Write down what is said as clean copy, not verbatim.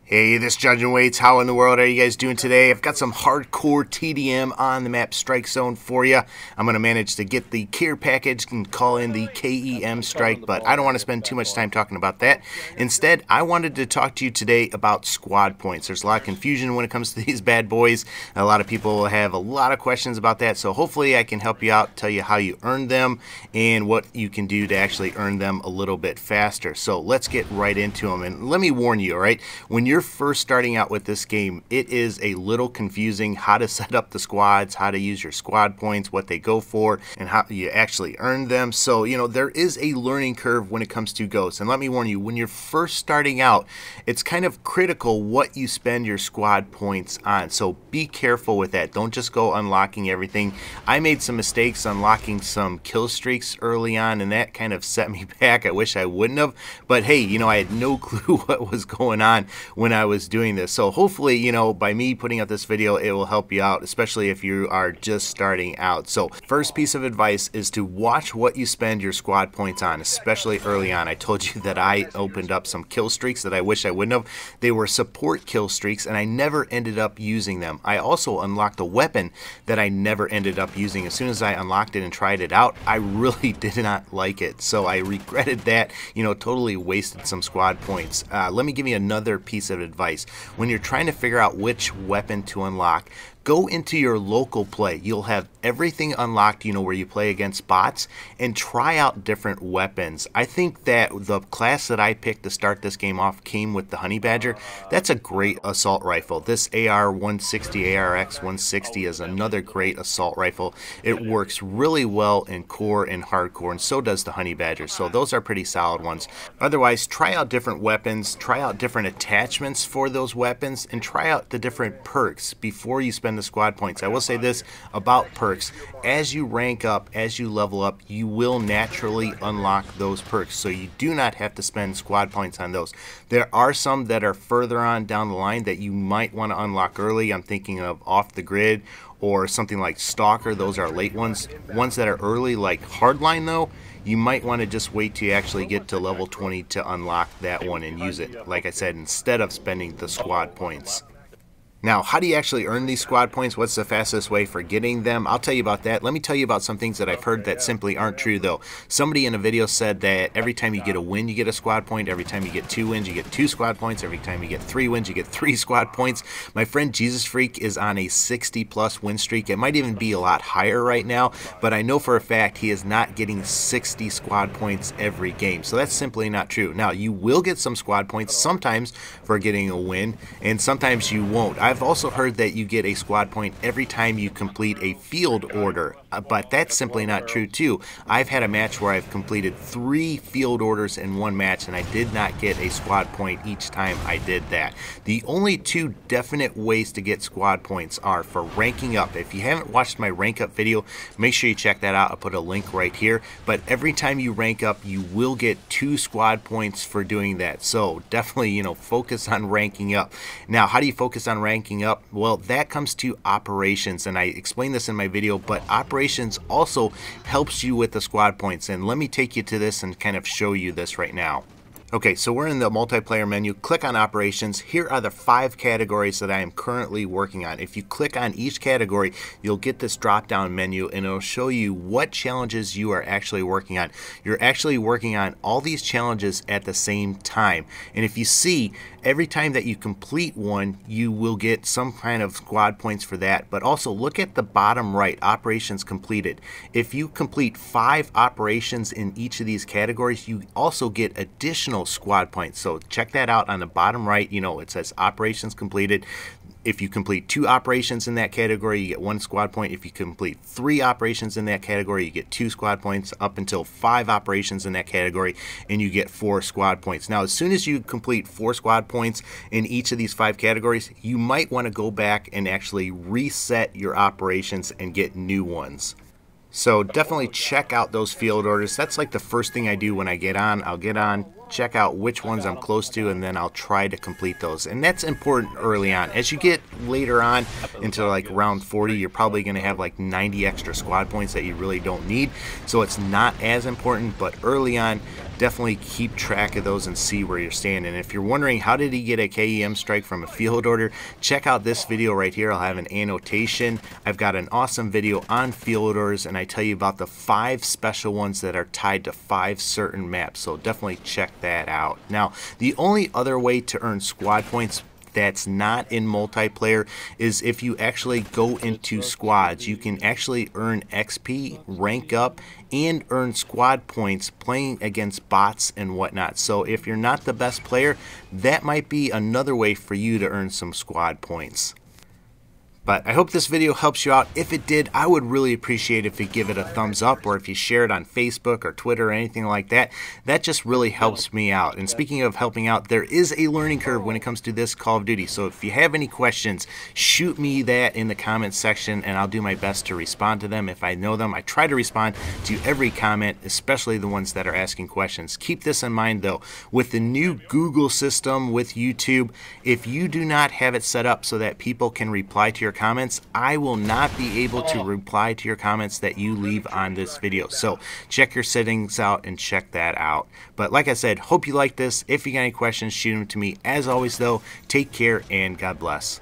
Hey, this Judging Weights. How in the world are you guys doing today? I've got some hardcore TDM on the map Strikezone for you. I'm going to manage to get the care package and call in the KEM Strike, but I don't want to spend too much time talking about that. Instead, I wanted to talk to you today about squad points. There's a lot of confusion when it comes to these bad boys. A lot of people have a lot of questions about that, so hopefully I can help you out, tell you how you earn them and what you can do to actually earn them a little bit faster. So let's get right into them. And let me warn you, all right? When you're first starting out with this game, it is a little confusing how to set up the squads, how to use your squad points, what they go for, and how you actually earn them. So, you know, there is a learning curve when it comes to ghosts. And let me warn you, when you're first starting out, it's kind of critical what you spend your squad points on. So be careful with that. Don't just go unlocking everything. I made some mistakes unlocking some kill streaks early on, and that kind of set me back. I wish I wouldn't have. But hey, you know, I had no clue what was going on when I was doing this. So hopefully, you know, by me putting out this video, it will help you out, especially if you are just starting out. So first piece of advice is to watch what you spend your squad points on, especially early on. I told you that I opened up some kill streaks that I wish I wouldn't have. They were support kill streaks, and I never ended up using them. I also unlocked a weapon that I never ended up using. As soon as I unlocked it and tried it out, I really did not like it. So I regretted that, you know, totally wasted some squad points. Let me give you another piece of advice. When you're trying to figure out which weapon to unlock, go into your local play. You'll have everything unlocked, you know, where you play against bots, and try out different weapons. I think that the class that I picked to start this game off came with the Honey Badger. That's a great assault rifle. This AR-160, ARX-160 is another great assault rifle. It works really well in core and hardcore, and so does the Honey Badger. So those are pretty solid ones. Otherwise, try out different weapons, try out different attachments for those weapons, and try out the different perks before you spend the squad points. I will say this about perks: as you rank up, as you level up, you will naturally unlock those perks, so you do not have to spend squad points on those. There are some that are further on down the line that you might want to unlock early. I'm thinking of Off the Grid or something like Stalker. Those are late ones. Ones that are early, like Hardline, though, you might want to just wait till you actually get to level 20 to unlock that one and use it, like I said, instead of spending the squad points. Now, how do you actually earn these squad points? What's the fastest way for getting them? I'll tell you about that. Let me tell you about some things that I've heard that simply aren't true, though. Somebody in a video said that every time you get a win, you get a squad point. Every time you get 2 wins, you get 2 squad points. Every time you get 3 wins, you get 3 squad points. My friend Jesus Freak is on a 60+ win streak. It might even be a lot higher right now, but I know for a fact he is not getting 60 squad points every game. So that's simply not true. Now, you will get some squad points sometimes for getting a win, and sometimes you won't. I've also heard that you get a squad point every time you complete a field order, but that's simply not true too. I've had a match where I've completed 3 field orders in one match, and I did not get a squad point each time I did that. The only 2 definite ways to get squad points are for ranking up. If you haven't watched my rank up video, make sure you check that out. I'll put a link right here. But every time you rank up, you will get 2 squad points for doing that. So definitely, you know, focus on ranking up. Now, how do you focus on ranking up? Well, that comes to operations, and I explained this in my video, but operations also helps you with the squad points, and let me take you to this and kind of show you this right now. Okay, so we're in the multiplayer menu. Click on operations. Here are the 5 categories that I am currently working on. If you click on each category, you'll get this drop down menu, and it'll show you what challenges you are actually working on. You're actually working on all these challenges at the same time, and if you see, every time that you complete one, you will get some kind of squad points for that. But also look at the bottom right, operations completed. If you complete 5 operations in each of these categories, you also get additional squad points. So check that out on the bottom right. You know, it says operations completed. If you complete 2 operations in that category, you get 1 squad point. If you complete 3 operations in that category, you get 2 squad points, up until 5 operations in that category, and you get 4 squad points. Now, as soon as you complete 4 squad points in each of these 5 categories, you might want to go back and actually reset your operations and get new ones. So definitely check out those field orders. That's like the first thing I do when I get on. I'll get on, check out which ones I'm close to, and then I'll try to complete those. And that's important early on. As you get later on into like round 40, you're probably going to have like 90 extra squad points that you really don't need. So it's not as important, but early on, definitely keep track of those and see where you're standing. If you're wondering how did he get a KEM strike from a field order, check out this video right here. I'll have an annotation. I've got an awesome video on field orders, and I tell you about the 5 special ones that are tied to 5 certain maps, so definitely check that out. Now, the only other way to earn squad points that's not in multiplayer is if you actually go into squads. You can actually earn XP, rank up, and earn squad points playing against bots and whatnot. So if you're not the best player, that might be another way for you to earn some squad points. But I hope this video helps you out. If it did, I would really appreciate if you give it a thumbs up, or if you share it on Facebook or Twitter or anything like that. That just really helps me out. And speaking of helping out, there is a learning curve when it comes to this Call of Duty. So if you have any questions, shoot me that in the comments section, and I'll do my best to respond to them if I know them. I try to respond to every comment, especially the ones that are asking questions. Keep this in mind though, with the new Google system with YouTube, if you do not have it set up so that people can reply to your comments, I will not be able to reply to your comments that you leave on this video. So check your settings out and check that out. But like I said, hope you like this. If you got any questions, shoot them to me. As always though, take care and God bless.